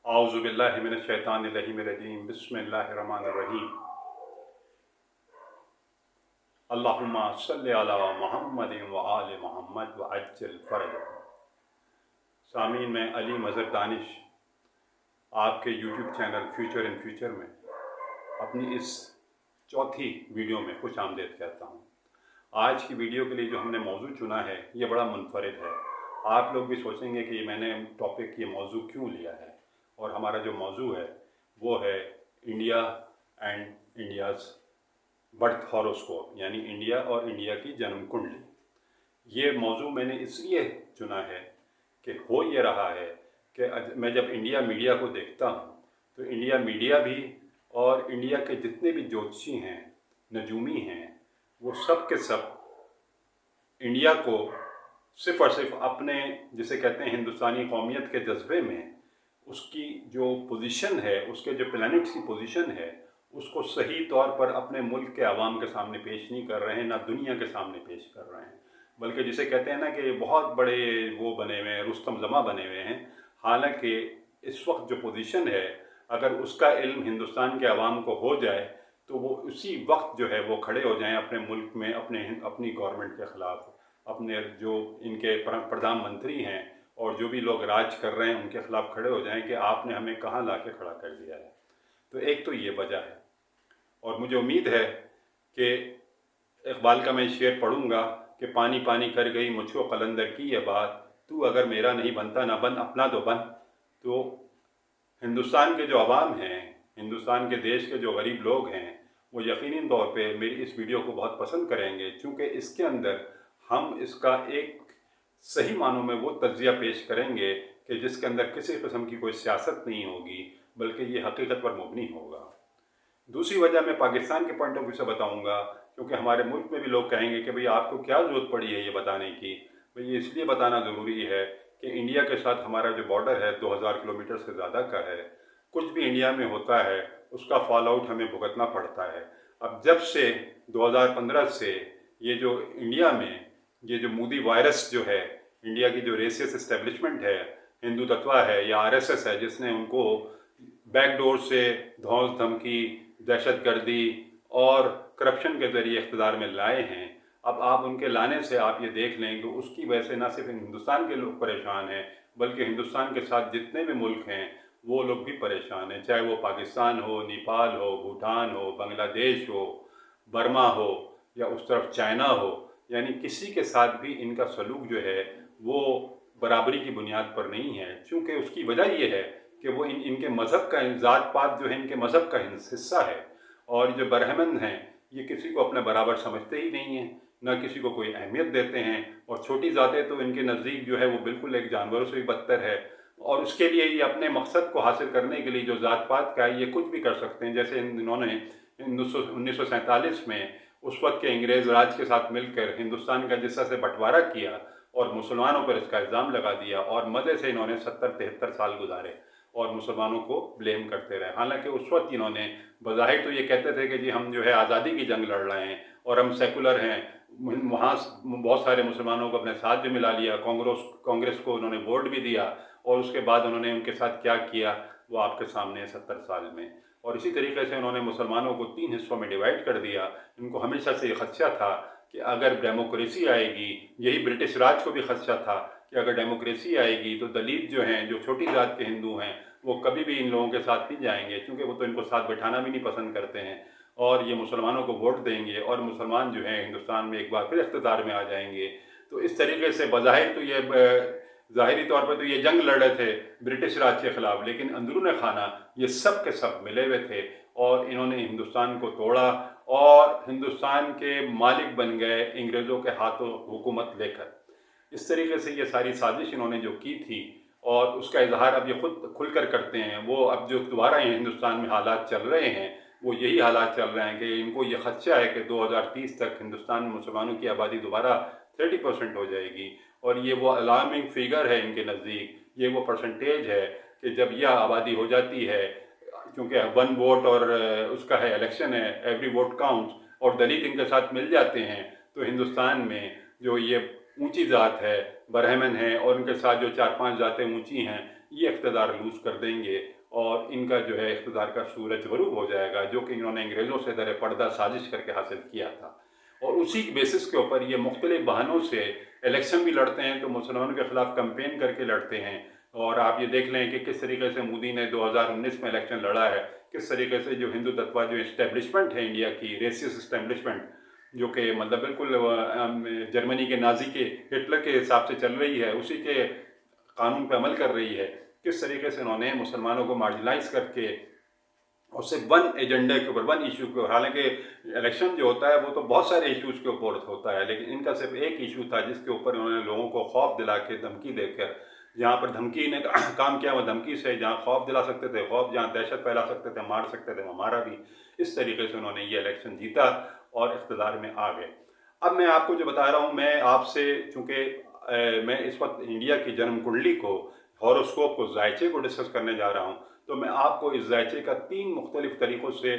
औज़ु बिल्लाहि मिनश शैतानिर रजीम बिस्मिल्लाहिर रहमानिर रहीम। अल्लाहुम्मा सल्लि अला मुहम्मदिन व आले मुहम्मद व अज्जिल फ़रजहम। सामीन, मैं अली मज़हर दानिश आपके YouTube channel future in future में अपनी इस चौथी वीडियो में खुश आमदीद कहता हूँ। आज की वीडियो के लिए जो हमने मौजू चुना है ये बड़ा मुनफरिद है। आप लोग भी सोचेंगे कि मैंने टॉपिक ये मौजू क्यों लिया है, और हमारा जो मौजू है वो है India and India's birth horoscope, यानी इंडिया और इंडिया की जन्म कुंडली। ये मौजू मैंने इसलिए चुना है कि हो ये रहा है कि मैं जब इंडिया मीडिया को देखता हूँ तो इंडिया मीडिया भी और इंडिया के जितने भी ज्योतिषी हैं, नजूमी हैं, वो सब के सब इंडिया को सिर्फ़ और सिर्फ अपने, जिसे कहते हैं हिंदुस्तानी कौमियत के जज्बे में, उसकी जो पोजीशन है, उसके जो प्लैनेट्स की पोजीशन है, उसको सही तौर पर अपने मुल्क के आवाम के सामने पेश नहीं कर रहे हैं, ना दुनिया के सामने पेश कर रहे हैं। बल्कि जिसे कहते हैं ना कि बहुत बड़े वो बने हुए हैं, रुस्तम जमा बने हुए हैं। हालांकि इस वक्त जो पोजीशन है, अगर उसका इल्म हिंदुस्तान के आवाम को हो जाए तो वो उसी वक्त जो है वो खड़े हो जाएं अपने मुल्क में, अपनी गवर्नमेंट के ख़िलाफ़, अपने जो इनके प्रधानमंत्री हैं और जो भी लोग राज कर रहे हैं उनके खिलाफ खड़े हो जाएं कि आपने हमें कहाँ ला के खड़ा कर दिया है। तो एक तो ये वजह है, और मुझे उम्मीद है कि इकबाल का मैं शेर पढ़ूंगा कि पानी पानी कर गई मुझको कलंदर की ये बात, तू अगर मेरा नहीं बनता ना बन अपना तो बन। तो हिंदुस्तान के जो अवाम हैं, हिंदुस्तान के देश के जो गरीब लोग हैं, वो यकीनी तौर पे मेरी इस वीडियो को बहुत पसंद करेंगे, क्योंकि इसके अंदर हम इसका एक सही मानों में वो तज्जिया पेश करेंगे कि जिसके अंदर किसी किस्म की कोई सियासत नहीं होगी, बल्कि ये हकीकत पर मबनी होगा। दूसरी वजह मैं पाकिस्तान के पॉइंट ऑफ व्यू से बताऊंगा, क्योंकि हमारे मुल्क में भी लोग कहेंगे कि भाई आपको क्या ज़रूरत पड़ी है ये बताने की। भाई ये इसलिए बताना ज़रूरी है कि इंडिया के साथ हमारा जो बॉर्डर है 2000 किलोमीटर से ज़्यादा का है। कुछ भी इंडिया में होता है उसका फॉल आउट हमें भुगतना पड़ता है। अब जब से 2015 से ये जो इंडिया में ये जो मोदी वायरस जो है, इंडिया की जो रेसियस इस्टेब्लिशमेंट है, हिंदू तत्वा है या आरएसएस है, जिसने उनको बैकडोर से धौंस धमकी, दहशतगर्दी और करप्शन के ज़रिए इक़्तिदार में लाए हैं। अब आप उनके लाने से आप ये देख लें कि उसकी वजह से न सिर्फ हिंदुस्तान के लोग परेशान हैं, बल्कि हिंदुस्तान के साथ जितने भी मुल्क हैं वो लोग भी परेशान हैं, चाहे वो पाकिस्तान हो, नेपाल हो, भूटान हो, बांग्लादेश हो, बर्मा हो या उस तरफ चाइना हो। यानी किसी के साथ भी इनका सलूक जो है वो बराबरी की बुनियाद पर नहीं है, चूँकि उसकी वजह ये है कि वो इनके मज़हब का, ज़ात पात जो है इनके मज़हब का हिस्सा है, और जो बरहमन हैं ये किसी को अपने बराबर समझते ही नहीं हैं, ना किसी को कोई अहमियत देते हैं, और छोटी ज़ातें तो इनके नज़दीक जो है वो बिल्कुल एक जानवरों से भी बदतर है। और उसके लिए ये अपने मकसद को हासिल करने के लिए जो ज़ात पात का है ये कुछ भी कर सकते हैं। जैसे इन्होंने 1947 में उस वक्त के अंग्रेज़ राज के साथ मिलकर हिंदुस्तान का जिस तरह से बंटवारा किया और मुसलमानों पर इसका इल्ज़ाम लगा दिया, और मज़े से इन्होंने 70-73 साल गुजारे और मुसलमानों को ब्लेम करते रहे। हालांकि उस वक्त इन्होंने बज़ाहिर तो ये कहते थे कि जी हम जो है आज़ादी की जंग लड़ रहे हैं और हम सेकुलर हैं। वहाँ बहुत सारे मुसलमानों को अपने साथ भी मिला लिया, कांग्रेस को उन्होंने वोट भी दिया, और उसके बाद उन्होंने उनके साथ क्या किया वो आपके सामने 70 साल में। और इसी तरीके से उन्होंने मुसलमानों को 3 हिस्सों में डिवाइड कर दिया। इनको हमेशा से ये खदशा था कि अगर डेमोक्रेसी आएगी, यही ब्रिटिश राज को भी खदशा था कि अगर डेमोक्रेसी आएगी तो दलित जो हैं, जो छोटी जात के हिंदू हैं, वो कभी भी इन लोगों के साथ नहीं जाएंगे, क्योंकि वो तो इनको साथ बैठाना भी नहीं पसंद करते हैं, और ये मुसलमानों को वोट देंगे और मुसलमान जो हैं हिंदुस्तान में एक बार फिर इख्तिदार में आ जाएंगे। तो इस तरीके से बज़ाहिर तो ये ज़ाहिरी तौर पर तो ये जंग लड़ रहे थे ब्रिटिश राज के ख़िलाफ़, लेकिन अंदरून खाना ये सब के सब मिले हुए थे, और इन्होंने हिंदुस्तान को तोड़ा और हिंदुस्तान के मालिक बन गए अंग्रेज़ों के हाथों हुकूमत लेकर। इस तरीके से ये सारी साजिश इन्होंने जो की थी, और उसका इजहार अब ये खुद खुलकर करते हैं। वो अब जो दोबारा हिंदुस्तान में हालात चल रहे हैं वो यही हालात चल रहे हैं कि इनको ये खदशा है कि 2030 तक हिंदुस्तान में मुसलमानों की आबादी दोबारा 30% हो जाएगी, और ये वो अलार्मिंग फिगर है इनके नज़दीक, ये वो परसेंटेज है कि जब यह आबादी हो जाती है, क्योंकि 1 वोट और उसका है इलेक्शन है, एवरी वोट काउंट्स, और दलित इनके साथ मिल जाते हैं, तो हिंदुस्तान में जो ये ऊंची ज़ात है, बरहमन है, और उनके साथ जो 4-5 ज़ातें ऊंची हैं, ये इक़्तिदार लूज़ कर देंगे اور ان کا جو ہے اقتدار کا سورج غروب ہو جائے گا، جو کہ انہوں نے انگریزوں سے در پردہ سازش کر کے حاصل کیا تھا۔ اور اسی کی بیسس کے اوپر یہ مختلف بہانوں سے الیکشن بھی لڑتے ہیں، تو مسلمانوں کے خلاف کمپین کر کے لڑتے ہیں۔ اور آپ یہ دیکھ لیں کہ کس طریقے سے مودی نے 2019 میں الیکشن لڑا ہے، کس طریقے سے جو ہندو تتوا جو اسٹیبلشمنٹ ہے انڈیا کی، ریسس اسٹیبلشمنٹ، جو کہ مطلب بالکل جرمنی کے نازی کے ہٹلر کے حساب سے چل رہی ہے، اسی کے قانون پہ عمل کر رہی ہے، کس طریقے سے انہوں نے مسلمانوں کو مارجنلائز کر کے اس سے ون ایجنڈے کے اوپر، ون ایشو کے اوپر، حالانکہ الیکشن جو ہوتا ہے وہ تو بہت سارے ایشوز کے اوپر ہوتا ہے، لیکن ان کا صرف ایک ایشو تھا جس کے اوپر انہوں نے لوگوں کو خوف دلا کے، دھمکی دے کر، جہاں پر دھمکی نے کام کیا وہ دھمکی سے، جہاں خوف دلا سکتے تھے خوف، جہاں دہشت پھیلا سکتے تھے مار سکتے تھے وہ مارا بھی۔ اس طریقے سے انہوں نے یہ الیکشن جیتا اور اقتدار میں آ گئے۔ اب میں آپ کو جو بتا رہا ہوں، میں آپ سے چونکہ میں اس وقت انڈیا کی جنم کنڈلی کو، ہاروسکوپ کو، زائچے کو ڈسکس کرنے جا رہا ہوں، تو میں آپ کو اس زائچے کا 3 مختلف طریقوں سے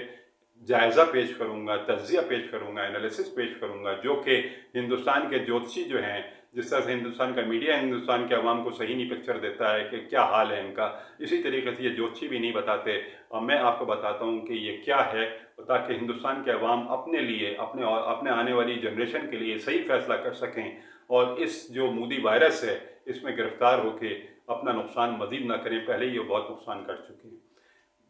جائزہ پیش کروں گا، تجزیہ پیش کروں گا، انالیسس پیش کروں گا، جو کہ ہندوستان کے جوتشی جو ہیں، جس طرح سے ہندوستان کا میڈیا ہندوستان کے عوام کو صحیح نہیں پکچر دیتا ہے کہ کیا حال ہے ان کا، اسی طریقے سے یہ جوتشی بھی نہیں بتاتے، اور میں آپ کو بتاتا ہوں کہ یہ کیا ہے، تاکہ ہندوستان کے عوام اپنے لیے، اپنے آنے والی جنریشن کے لیے صحیح فیصلہ کر سکیں، اور اس جو مودی وائرس ہے اس میں گرفتار ہو کے اپنا نقصان مزید نہ کریں، پہلے ہی یہ بہت نقصان کر چکے ہیں۔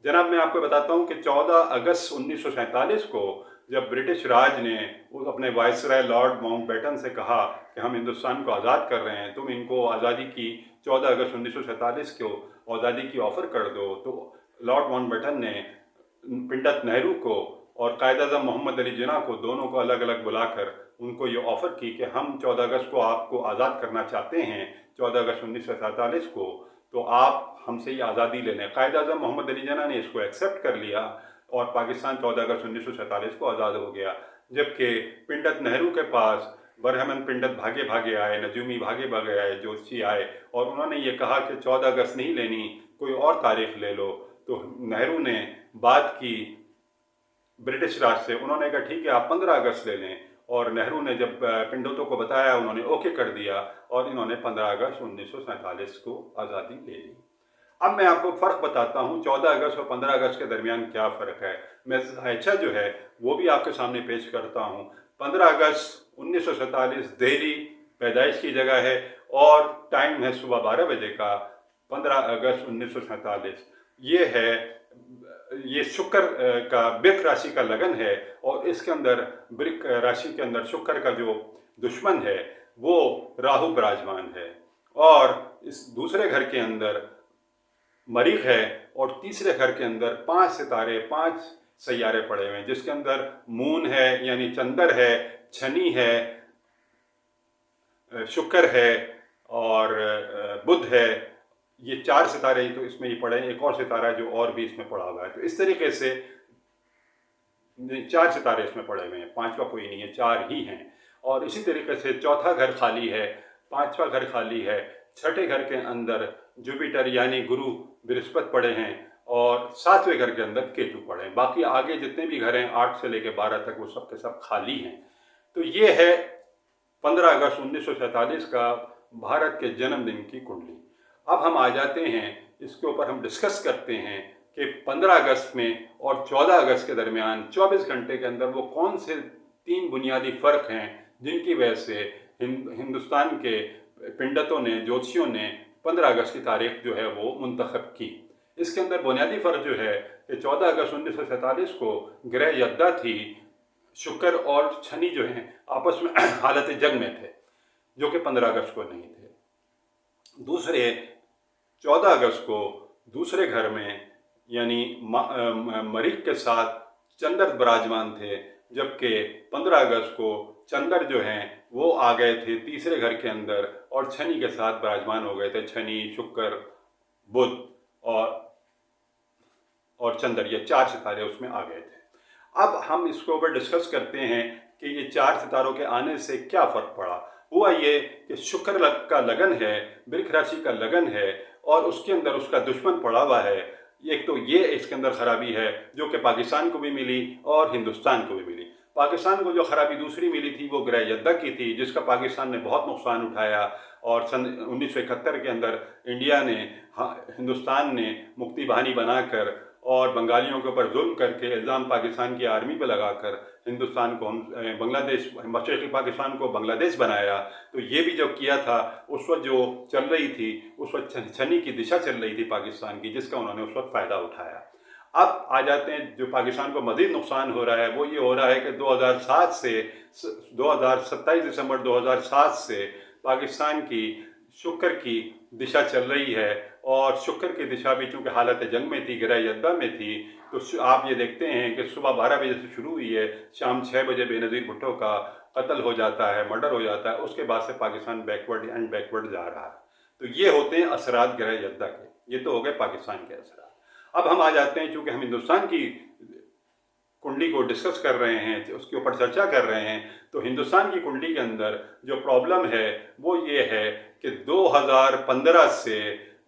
جناب میں آپ کو بتاتا ہوں کہ 14 اگست 1947 کو جب برٹش راج نے اپنے وائسرائے لارڈ ماؤنٹ بیٹن سے کہا کہ ہم ہندوستان کو آزاد کر رہے ہیں، تم ان کو آزادی کی 14 اگست 1947 کو آزادی کی آفر کر دو، تو لارڈ ماؤنٹ بیٹن نے پنڈت نہرو کو اور قائد اعظم محمد علی جناح کو، دونوں کو الگ الگ بلا کر ان کو یہ آفر کی کہ ہم 14 اگست کو آپ کو آزاد کرنا چاہتے ہیں، 14 اگست 1947 کو، تو آپ ہم سے یہ آزادی لے لیں۔ قائد اعظم محمد علی جناح نے اس کو ایکسیپٹ کر لیا اور پاکستان 14 اگست 1947 کو آزاد ہو گیا، جبکہ پنڈت نہرو کے پاس برہمن پنڈت بھاگے بھاگے آئے، نجومی بھاگے بھاگے آئے، جوتشی آئے، اور انہوں نے یہ کہا کہ 14 اگست نہیں لینی، کوئی اور تاریخ لے لو۔ تو نہرو نے بات کی برٹش راج سے، انہوں نے کہا ٹھیک ہے آپ 15 اگست لے لیں، اور نہرو نے جب پنڈتوں کو بتایا انہوں نے اوکے کر دیا، اور انہوں نے 15 اگست 1947 کو آزادی لے لی۔ اب میں آپ کو فرق بتاتا ہوں 14 اگست اور 15 اگست کے درمیان کیا فرق ہے۔ میں زائچہ جو ہے وہ بھی آپ کے سامنے پیش کرتا ہوں۔ 15 اگست 1947 دہلی پیدائش کی جگہ ہے، اور ٹائم ہے صبح 12 بجے کا، 15 اگست 1947۔ یہ شکر کا برک راشی کا لگن ہے، اور اس کے اندر برک راشی کے اندر شکر کا جو دشمن ہے وہ راہو براجمان ہے، اور اس دوسرے گھر کے اندر مریخ ہے، اور تیسرے گھر کے اندر 5 ستارے، 5 سیارے پڑے ہوئے ہیں، جس کے اندر مون ہے یعنی چندر ہے، چھنی ہے، شکر ہے، اور بدھ ہے۔ یہ 4 ستارے تو اس میں ہی پڑے ہیں، ایک اور ستارہ ہے جو اور بھی اس میں پڑا ہوا ہے۔ تو اس طریقے سے 4 ستارے اس میں پڑے ہوئے ہیں، 5واں کوئی نہیں ہے، 4 ہی ہیں۔ اور اسی طریقے سے چوتھا گھر خالی ہے، 5واں گھر خالی ہے، چھٹے گھر کے اندر جوپیٹر یعنی گرو برہسپت پڑے ہیں، اور 7ویں گھر کے اندر کیتو پڑے ہیں۔ باقی آگے جتنے بھی گھر ہیں 8 سے لے کے 12 تک وہ سب کے سب خالی ہیں۔ تو یہ ہے 15 اگست 1947 کا بھارت کے جنم دن کی کنڈلی۔ اب ہم آ جاتے ہیں اس کے اوپر، ہم ڈسکس کرتے ہیں کہ 15 اگست میں اور 14 اگست کے درمیان 24 گھنٹے کے اندر وہ کون سے 3 بنیادی فرق ہیں جن کی وجہ سے ہندوستان کے پنڈتوں نے، جوتشیوں نے 15 اگست کی تاریخ جو ہے وہ منتخب کی۔ اس کے اندر بنیادی فرق جو ہے کہ 14 اگست 1947 کو گرہ یدہ تھی، شکر اور چھنی جو ہیں آپس میں حالت جنگ میں تھے، جو کہ 15 اگست کو نہیں تھے۔ دوسرے 14 اگست کو دوسرے گھر میں یعنی مریخ کے ساتھ چندر براجمان تھے، جبکہ 15 اگست کو چندر جو ہیں وہ آ گئے تھے تیسرے گھر کے اندر، اور چھنی کے ساتھ براجمان ہو گئے تھے، چھنی، شکر، بدھ اور چندر، یہ 4 ستارے اس میں آ گئے تھے۔ اب ہم اس کو اوپر ڈسکس کرتے ہیں کہ یہ 4 ستاروں کے آنے سے کیا فرق پڑا۔ ہوا یہ کہ شکر کا لگن ہے، برک راشی کا لگن ہے، اور اس کے اندر اس کا دشمن پڑا ہوا ہے۔ ایک تو یہ اس کے اندر خرابی ہے جو کہ پاکستان کو بھی ملی اور ہندوستان کو بھی ملی۔ پاکستان کو جو خرابی دوسری ملی تھی وہ گرہ یدہ کی تھی، جس کا پاکستان نے بہت نقصان اٹھایا، और सन 1971 के अंदर इंडिया ने, हिंदुस्तान ने मुक्ति बाहिनी बनाकर और बंगालियों के ऊपर जुल्म करके इल्ज़ाम पाकिस्तान की आर्मी पे लगाकर हिंदुस्तान को बांग्लादेश, मशरक़ी पाकिस्तान को बांग्लादेश बनाया। तो ये भी जो किया था उस वक्त जो चल रही थी, उस वक्त छनी की दिशा चल रही थी पाकिस्तान की, जिसका उन्होंने उस वक्त फ़ायदा उठाया। अब आ जाते हैं, जो पाकिस्तान को मज़ीद नुकसान हो रहा है वो ये हो रहा है कि 2007 से 27 दिसंबर 2007 से पाकिस्तान की शुक्र की दिशा चल रही है, और शुक्र की दिशा भी चूँकि हालत जंग में थी, गिरा यद्दा में थी, तो आप ये देखते हैं कि सुबह 12 बजे से शुरू हुई है, शाम 6 बजे बेनज़ीर भुट्टो का कत्ल हो जाता है, मर्डर हो जाता है। उसके बाद से पाकिस्तान बैकवर्ड जा रहा है। तो ये होते हैं असरात गिरा यद्दा के, ये तो हो गए पाकिस्तान के असरात। अब हम आ जाते हैं, चूँकि हम हिंदुस्तान की कुंडली को डिस्कस कर रहे हैं, उसके ऊपर चर्चा कर रहे हैं, तो हिंदुस्तान की कुंडली के अंदर जो प्रॉब्लम है वो ये है कि 2015 से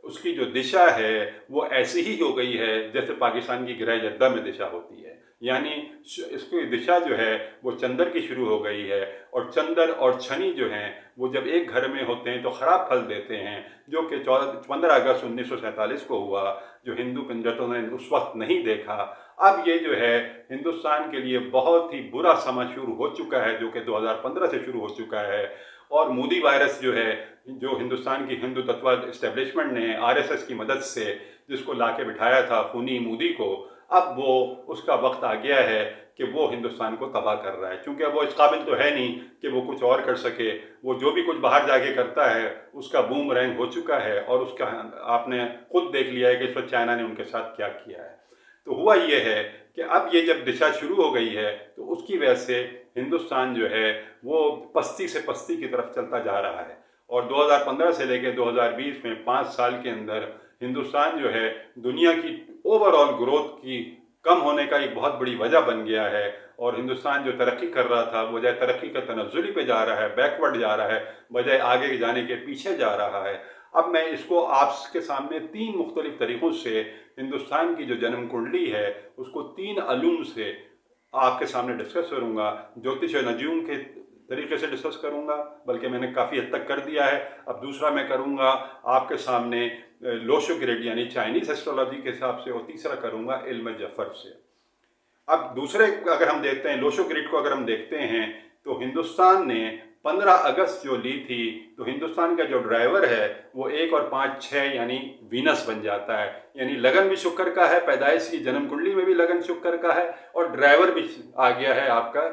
उसकी जो दिशा है वो ऐसी ही हो गई है जैसे पाकिस्तान की गिरा यद्दा में दिशा होती है। यानी इसकी दिशा जो है वो चंद्र की शुरू हो गई है, और चंद्र और शनि जो हैं वो जब एक घर में होते हैं तो ख़राब फल देते हैं, जो कि 15 अगस्त 1947 को हुआ, जो हिंदू पंडितों ने उस वक्त नहीं देखा। अब ये जो है हिंदुस्तान के लिए बहुत ही बुरा समय शुरू हो चुका है, जो कि 2015 से शुरू हो चुका है। और मोदी वायरस जो है, जो हिंदुस्तान की हिंदू तत्व इस्टेब्लिशमेंट ने आरएसएस की मदद से जिसको ला के बिठाया था खूनी मोदी को, अब वो उसका वक्त आ गया है कि वो हिंदुस्तान को तबाह कर रहा है। क्योंकि अब वो इस काबिल तो है नहीं कि वो कुछ और कर सके। वो जो भी कुछ बाहर जाके करता है उसका बूमरैंग हो चुका है, और उसका आपने खुद देख लिया है कि इस वक्त चाइना ने उनके साथ क्या किया है। तो हुआ ये है कि अब ये जब दिशा शुरू हो गई है तो उसकी वजह से हिंदुस्तान जो है वो पस्ती से पस्ती की तरफ चलता जा रहा है। और 2015 से लेकर 2020 में 5 साल के अंदर हिंदुस्तान जो है दुनिया की ओवरऑल ग्रोथ की कम होने का एक बहुत बड़ी वजह बन गया है। और हिंदुस्तान जो तरक्की कर रहा था बजाय तरक्की का तनज़्ज़ुली पे जा रहा है, बैकवर्ड जा रहा है, बजाय आगे जाने के पीछे जा रहा है। अब मैं इसको आपके सामने 3 मुख्तलिफ तरीक़ों से हिंदुस्तान की जो जन्म कुंडली है उसको 3 अलूम से आपके सामने डिस्कस करूँगा। ज्योतिष और नजूम के तरीके से डिस्कस करूँगा, बल्कि मैंने काफ़ी हद तक कर दिया है। अब दूसरा मैं करूँगा आपके सामने लोशो ग्रिड यानी चाइनीज़ एस्ट्रोलॉजी के हिसाब से, और तीसरा करूँगा इल्म जफर से। अब दूसरे अगर हम देखते हैं लोशो ग्रिड को, अगर हम देखते हैं तो हिंदुस्तान ने 15 अगस्त जो ली थी, तो हिंदुस्तान का जो ड्राइवर है वो 1 और 5 6 यानी वीनस बन जाता है। यानी लगन भी शुक्र का है, पैदाइश की जन्म कुंडली में भी लगन शुक्र का है, और ड्राइवर भी आ गया है आपका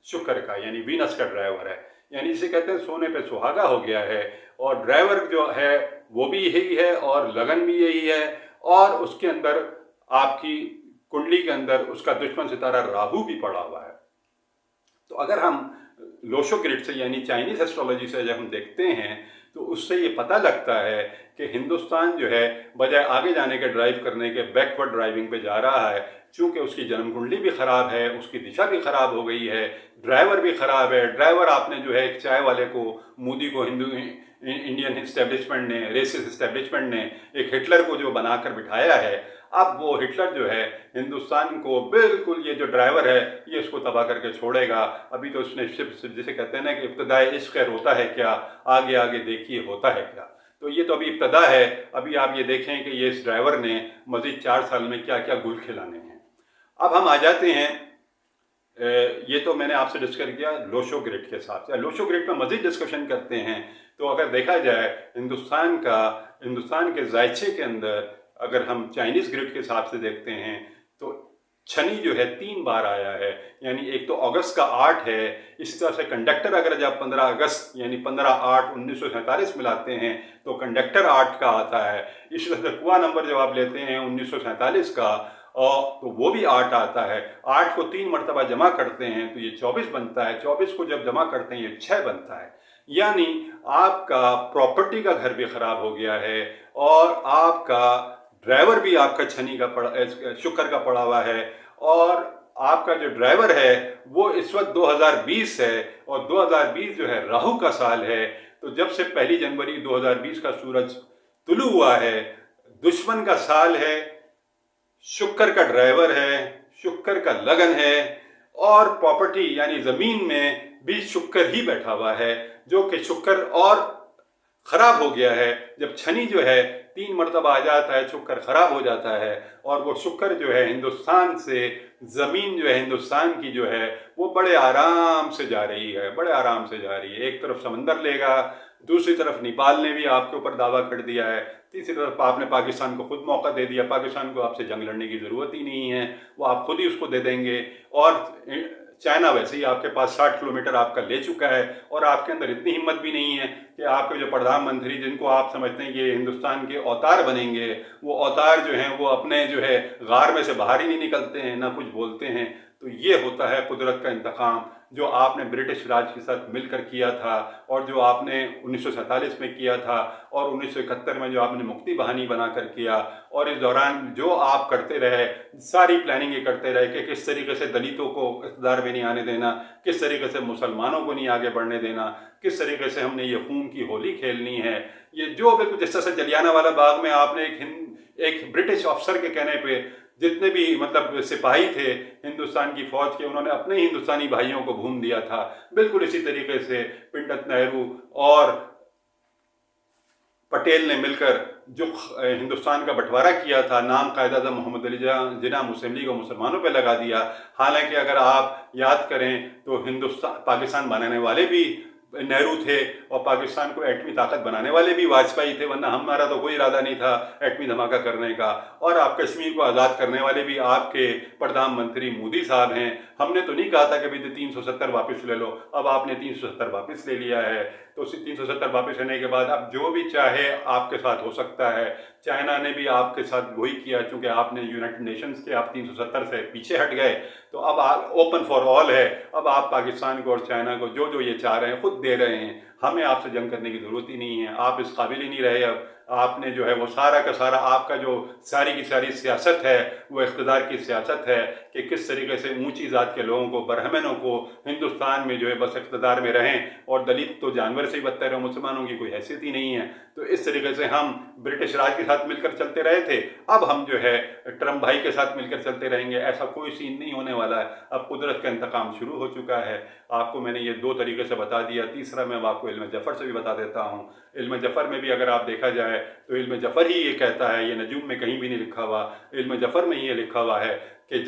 शुक्र का, यानी वीनस का ड्राइवर है। यानी इसे कहते हैं सोने पे सुहागा हो गया है। और ड्राइवर जो है वो भी यही है, और लगन भी यही है, और उसके अंदर आपकी कुंडली के अंदर उसका दुश्मन सितारा राहु भी पड़ा हुआ है। तो अगर हम लोशो ग्रिड से यानी चाइनीज़ एस्ट्रोलॉजी से जब हम देखते हैं तो उससे ये पता लगता है कि हिंदुस्तान जो है बजाय आगे जाने के ड्राइव करने के बैकवर्ड ड्राइविंग पे जा रहा है। चूँकि उसकी जन्म कुंडली भी ख़राब है, उसकी दिशा भी ख़राब हो गई है, ड्राइवर भी ख़राब है। ड्राइवर आपने जो है एक चाय वाले को, मोदी को, इंडियन इस्टेब्लिशमेंट ने, रेसिस्ट इस्टेब्लिशमेंट ने एक हिटलर को जो बनाकर बिठाया है, अब वो हिटलर जो है हिंदुस्तान को बिल्कुल, ये जो ड्राइवर है ये इसको तबाह करके छोड़ेगा। अभी तो उसने जिसे कहते हैं ना कि इब्तदाए इश्क होता है क्या, आगे आगे देखिए होता है क्या। तो ये तो अभी इब्तदा है। अभी आप ये देखें कि ये इस ड्राइवर ने मज़ीद 4 साल में क्या क्या गुल खिलाने हैं। अब हम आ जाते हैं, ये तो मैंने आपसे डिस्कस किया लोशो ग्रिड के हिसाब से। लोशो ग्रिड पर मज़ीद डिस्कशन करते हैं तो अगर देखा जाए हिंदुस्तान के जायचे के अंदर अगर हम चाइनीज़ ग्रिड के हिसाब से देखते हैं तो शनि जो है 3 बार आया है। यानी एक तो अगस्त का 8 है, इसी तरह से कंडक्टर अगर जब 15 अगस्त यानी 15/8/1947 मिलाते हैं तो कंडक्टर 8 का आता है। इसी तरह से कुआ नंबर जब आप लेते हैं 1947 का, और तो वो भी 8 आता है। 8 को 3 मरतबा जमा करते हैं तो ये 24 बनता है। 24 को जब जमा करते हैं ये 6 बनता है। यानी आपका प्रॉपर्टी का घर भी ख़राब हो गया है, और आपका ड्राइवर भी आपका शुक्र का पड़ा हुआ है, और आपका जो ड्राइवर है वो इस वक्त 2020 है, और 2020 जो है राहु का साल है। तो जब से 1 जनवरी 2020 का सूरज तुलू हुआ है, दुश्मन का साल है, शुक्र का ड्राइवर है, शुक्र का लगन है, और प्रॉपर्टी यानी ज़मीन में भी शुक्र ही बैठा हुआ है, जो कि शुक्र और ख़राब हो गया है। जब शनि जो है 3 मरतबा आ जाता है, शुक्र ख़राब हो जाता है, और वो शुक्र जो है हिंदुस्तान से, ज़मीन जो है हिंदुस्तान की जो है वो बड़े आराम से जा रही है, बड़े आराम से जा रही है। एक तरफ समंदर लेगा, दूसरी तरफ नेपाल ने भी आपके ऊपर दावा कर दिया है, तीसरी तरफ आपने पाकिस्तान को खुद मौका दे दिया। पाकिस्तान को आपसे जंग लड़ने की ज़रूरत ही नहीं है, वो आप खुद ही उसको दे देंगे। और चाइना वैसे ही आपके पास 60 किलोमीटर आपका ले चुका है, और आपके अंदर इतनी हिम्मत भी नहीं है कि आपके जो प्रधानमंत्री, जिनको आप समझते हैं कि हिंदुस्तान के अवतार बनेंगे, वो अवतार जो हैं वो अपने जो है गार में से बाहर ही नहीं निकलते हैं, ना कुछ बोलते हैं। तो ये होता है कुदरत का इंतकाम, जो आपने ब्रिटिश राज के साथ मिलकर किया था, और जो आपने 1947 में किया था, और 1971 में जो आपने मुक्ति बहानी बनाकर किया, और इस दौरान जो आप करते रहे, सारी प्लानिंग ये करते रहे कि किस तरीके से दलितों को इक़्तिदार में नहीं आने देना, किस तरीके से मुसलमानों को नहीं आगे बढ़ने देना, किस तरीके से हमने ये खून की होली खेलनी है। ये जो भी जिस तरह से जलियांवाला बाग में आपने एक ब्रिटिश अफसर के कहने पे जितने भी मतलब सिपाही थे हिंदुस्तान की फौज के, उन्होंने अपने हिंदुस्तानी भाइयों को भून दिया था। बिल्कुल इसी तरीके से पंडित नेहरू और पटेल ने मिलकर जो हिंदुस्तान का बंटवारा किया था, नाम कायद-ए-आज़म मोहम्मद अली जिन्ना मुस्लिम लीग को मुसलमानों पे लगा दिया। हालांकि अगर आप याद करें तो पाकिस्तान बनाने वाले भी नेहरू थे, और पाकिस्तान को एटमी ताकत बनाने वाले भी वाजपेयी थे, वरना हमारा तो कोई इरादा नहीं था एटमी धमाका करने का। और आप कश्मीर को आज़ाद करने वाले भी आपके प्रधानमंत्री मोदी साहब हैं। हमने तो नहीं कहा था कि भाई 370 वापस ले लो, अब आपने 370 वापस ले लिया है। तो 370 वापस लेने के बाद अब जो भी चाहे आपके साथ हो सकता है। चाइना ने भी आपके साथ वही किया, चूँकि आपने यूनाइटेड नेशंस के आप 370 से पीछे हट गए, तो अब आप ओपन फॉर ऑल है। अब आप पाकिस्तान को और चाइना को जो जो ये चाह रहे हैं खुद दे रहे हैं। हमें आपसे जंग करने की ज़रूरत ही नहीं है, आप इस काबिल ही नहीं रहे। अब आपने जो है वो सारा का सारा आपका जो सारी की सारी सियासत है वो इक़्तिदार की सियासत है कि किस तरीके से ऊंची ज़ात के लोगों को, ब्राह्मणों को हिंदुस्तान में जो है बस इक़्तिदार में रहें, और दलित तो जानवर से ही बदतर है, मुसलमानों की कोई हैसियत ही नहीं है। तो इस तरीके से हम ब्रिटिश राज के साथ मिलकर चलते रहे थे, अब हम जो है ट्रम्प भाई के साथ मिलकर चलते रहेंगे। ऐसा कोई सीन नहीं होने वाला है। अब कुदरत का इंतकाम शुरू हो चुका है। आपको मैंने ये 2 तरीके से बता दिया, तीसरा मैं आपको इल्म जफ़र से भी बता देता हूँ। इल्म जफ़र में भी अगर आप देखा जाए तो इल्म जफ़र ही ये कहता है, ये नजूम में कहीं भी नहीं लिखा हुआ, इल्म जफ़र में ही ये लिखा हुआ है कि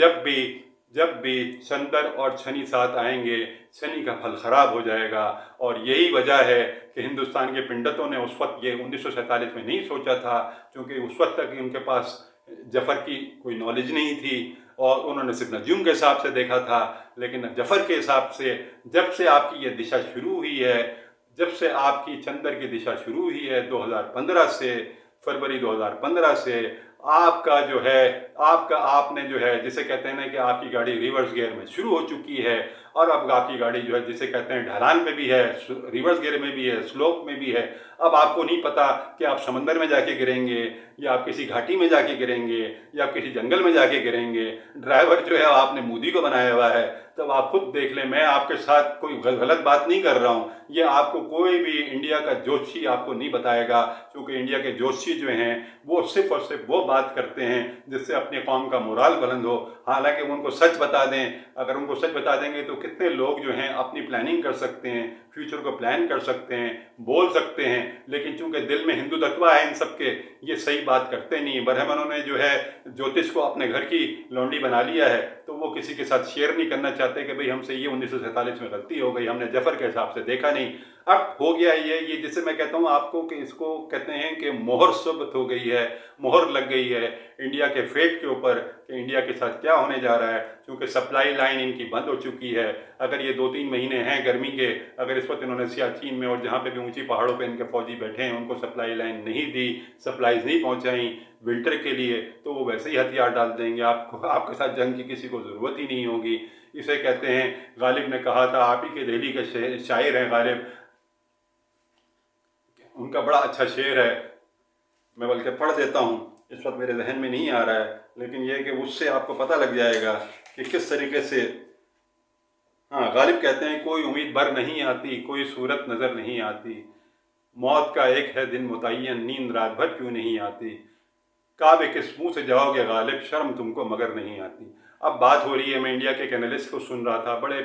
जब भी चंद्र और शनि साथ आएंगे, शनि का फल ख़राब हो जाएगा। और यही वजह है कि हिंदुस्तान के पंडितों ने उस वक्त ये 1947 में नहीं सोचा था, क्योंकि उस वक्त तक उनके पास जफ़र की कोई नॉलेज नहीं थी, और उन्होंने सिर्फ नजूम के हिसाब से देखा था। लेकिन जफ़र के हिसाब से जब से आपकी ये दिशा शुरू हुई है, जब से आपकी चंद्र की दिशा शुरू हुई है 2015 से, फरवरी 2015 से, आपका जो है आपने जो है जिसे कहते हैं ना कि आपकी गाड़ी रिवर्स गियर में शुरू हो चुकी है, और अब आपकी गाड़ी जो है जिसे कहते हैं ढलान पे भी है, रिवर्स गियर में भी है, स्लोप में भी है। अब आपको नहीं पता कि आप समंदर में जाके गिरेंगे, या आप किसी घाटी में जाके गिरेंगे, या आप किसी जंगल में जाके गिरेंगे। ड्राइवर जो है आपने मोदी को बनाया हुआ है। तब आप खुद देख लें, मैं आपके साथ कोई गलत बात नहीं कर रहा हूँ। ये आपको कोई भी इंडिया का ज्योतिषी आपको नहीं बताएगा, क्योंकि इंडिया के ज्योतिषी जो हैं वो सिर्फ और सिर्फ वो बात करते हैं जिससे अपनी कौम का मोराल बुलंद हो। हालांकि वो उनको सच बता दें, अगर उनको सच बता देंगे तो कितने लोग जो हैं अपनी प्लानिंग कर सकते हैं, फ्यूचर को प्लान कर सकते हैं, बोल सकते हैं। लेकिन चूंकि दिल में हिंदू तत्वा है इन सबके, ये सही बात करते नहीं। ब्राह्मणों ने जो है ज्योतिष को अपने घर की लौंडी बना लिया है, तो वो किसी के साथ शेयर नहीं करना चाहते कि भाई हमसे ये 1947 में गलती हो गई, हमने जफर के हिसाब से देखा नहीं। अब हो गया ये जिसे मैं कहता हूँ आपको कि इसको कहते हैं कि मोहर सुबत हो गई है, मोहर लग गई है इंडिया के फेट के ऊपर कि इंडिया के साथ क्या होने जा रहा है। क्योंकि सप्लाई लाइन इनकी बंद हो चुकी है। अगर ये 2-3 महीने हैं गर्मी के, अगर इस वक्त इन्होंने सियाचिन में और जहाँ पे भी ऊंची पहाड़ों पे इनके फौजी बैठे हैं उनको सप्लाई लाइन नहीं दी, सप्लाईज नहीं पहुँचाई विंटर के लिए, तो वो वैसे ही हथियार डाल देंगे। आपके साथ जंग की किसी को ज़रूरत ही नहीं होगी। इसे कहते हैं, गालिब ने कहा था, आप ही के दिल्ली के शायर हैं गालिब, उनका बड़ा अच्छा शेर है, मैं बल्कि पढ़ देता हूँ, इस वक्त मेरे जहन में नहीं आ रहा है, लेकिन यह कि उससे आपको पता लग जाएगा कि किस तरीके से। हाँ, गालिब कहते हैं, कोई उम्मीद भर नहीं आती, कोई सूरत नज़र नहीं आती, मौत का एक है दिन मुतय्यन, नींद रात भर क्यों नहीं आती, काबे किस मुँह से जाओगे गालिब, शर्म तुमको मगर नहीं आती। अब बात हो रही है, मैं इंडिया के एक एनालिस्ट को सुन रहा था, बड़े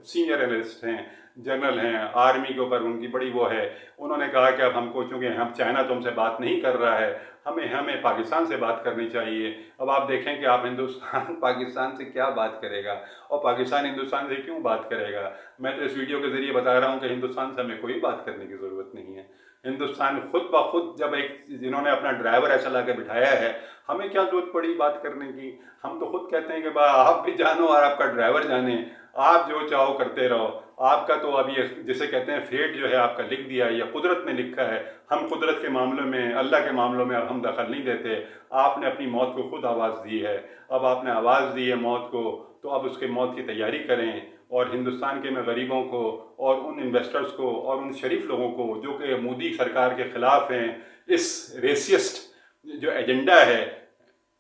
सीनियर एनालिस्ट हैं, जनरल हैं, आर्मी के ऊपर उनकी बड़ी वो है। उन्होंने कहा कि अब हमको, चूँकि हम चाइना तो हमसे बात नहीं कर रहा है, हमें पाकिस्तान से बात करनी चाहिए। अब आप देखें कि आप हिंदुस्तान पाकिस्तान से क्या बात करेगा और पाकिस्तान हिंदुस्तान से क्यों बात करेगा। मैं तो इस वीडियो के ज़रिए बता रहा हूँ कि हिंदुस्तान से हमें कोई बात करने की ज़रूरत नहीं है। हिंदुस्तान खुद ब खुद, जब एक जिन्होंने अपना ड्राइवर ऐसा ला के बिठाया है, हमें क्या जरूरत पड़ी बात करने की। हम तो खुद कहते हैं कि आप भी जानो और आपका ड्राइवर जाने, आप जो चाहो करते रहो। आपका तो अभी जिसे कहते हैं फेट जो है आपका लिख दिया है या कुदरत में लिखा है। हम कुदरत के मामलों में, अल्लाह के मामलों में अब हम दखल नहीं देते। आपने अपनी मौत को खुद आवाज़ दी है, अब आपने आवाज़ दी है मौत को, तो अब उसके मौत की तैयारी करें। और हिंदुस्तान के मैं गरीबों को और उन इन्वेस्टर्स को और उन शरीफ लोगों को जो कि मोदी सरकार के ख़िलाफ़ हैं, इस रेसिस्ट जो एजेंडा है,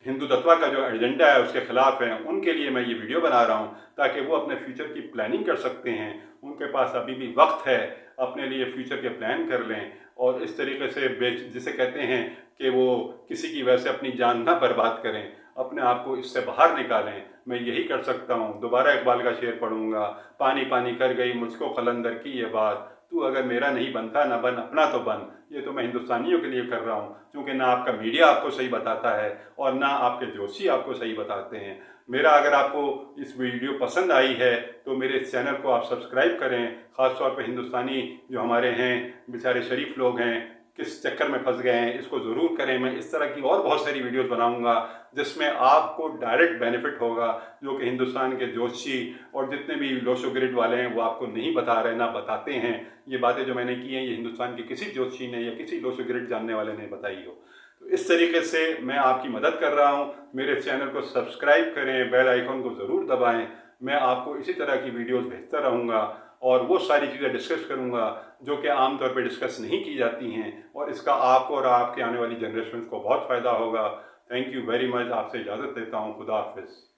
हिंदुत्व का जो एजेंडा है उसके खिलाफ हैं, उनके लिए मैं ये वीडियो बना रहा हूँ ताकि वो अपने फ्यूचर की प्लानिंग कर सकते हैं। उनके पास अभी भी वक्त है, अपने लिए फ्यूचर के प्लान कर लें और इस तरीके से जिसे कहते हैं कि वो किसी की वजह से अपनी जान ना बर्बाद करें, अपने आप को इससे बाहर निकालें। मैं यही कर सकता हूँ। दोबारा इकबाल का शेर पढ़ूंगा, पानी पानी कर गई मुझको कलंदर की ये बात, तू अगर मेरा नहीं बनता ना बन अपना तो बन। ये तो मैं हिंदुस्तानियों के लिए कर रहा हूँ, क्योंकि ना आपका मीडिया आपको सही बताता है और ना आपके जोशी आपको सही बताते हैं। मेरा अगर आपको इस वीडियो पसंद आई है तो मेरे इस चैनल को आप सब्सक्राइब करें। ख़ास तौर पे हिंदुस्तानी जो हमारे हैं बेचारे शरीफ लोग हैं, किस चक्कर में फंस गए हैं, इसको ज़रूर करें। मैं इस तरह की और बहुत सारी वीडियोस बनाऊंगा जिसमें आपको डायरेक्ट बेनिफिट होगा, जो कि हिंदुस्तान के जोशी और जितने भी लोशो ग्रिड वाले हैं वो आपको नहीं बता रहे, ना बताते हैं। ये बातें जो मैंने की हैं ये हिंदुस्तान के किसी जोशी ने या किसी लोशो ग्रिड जानने वाले ने बताई हो। तो इस तरीके से मैं आपकी मदद कर रहा हूँ। मेरे चैनल को सब्सक्राइब करें, बेल आइकन को ज़रूर दबाएँ। मैं आपको इसी तरह की वीडियोज़ भेजता रहूँगा और वो सारी चीज़ें डिस्कस करूँगा जो कि आमतौर पे डिस्कस नहीं की जाती हैं, और इसका आपको और आपके आने वाली जनरेशन को बहुत फ़ायदा होगा। Thank you very much. आपसे इजाज़त लेता हूँ। खुदा हाफिज़।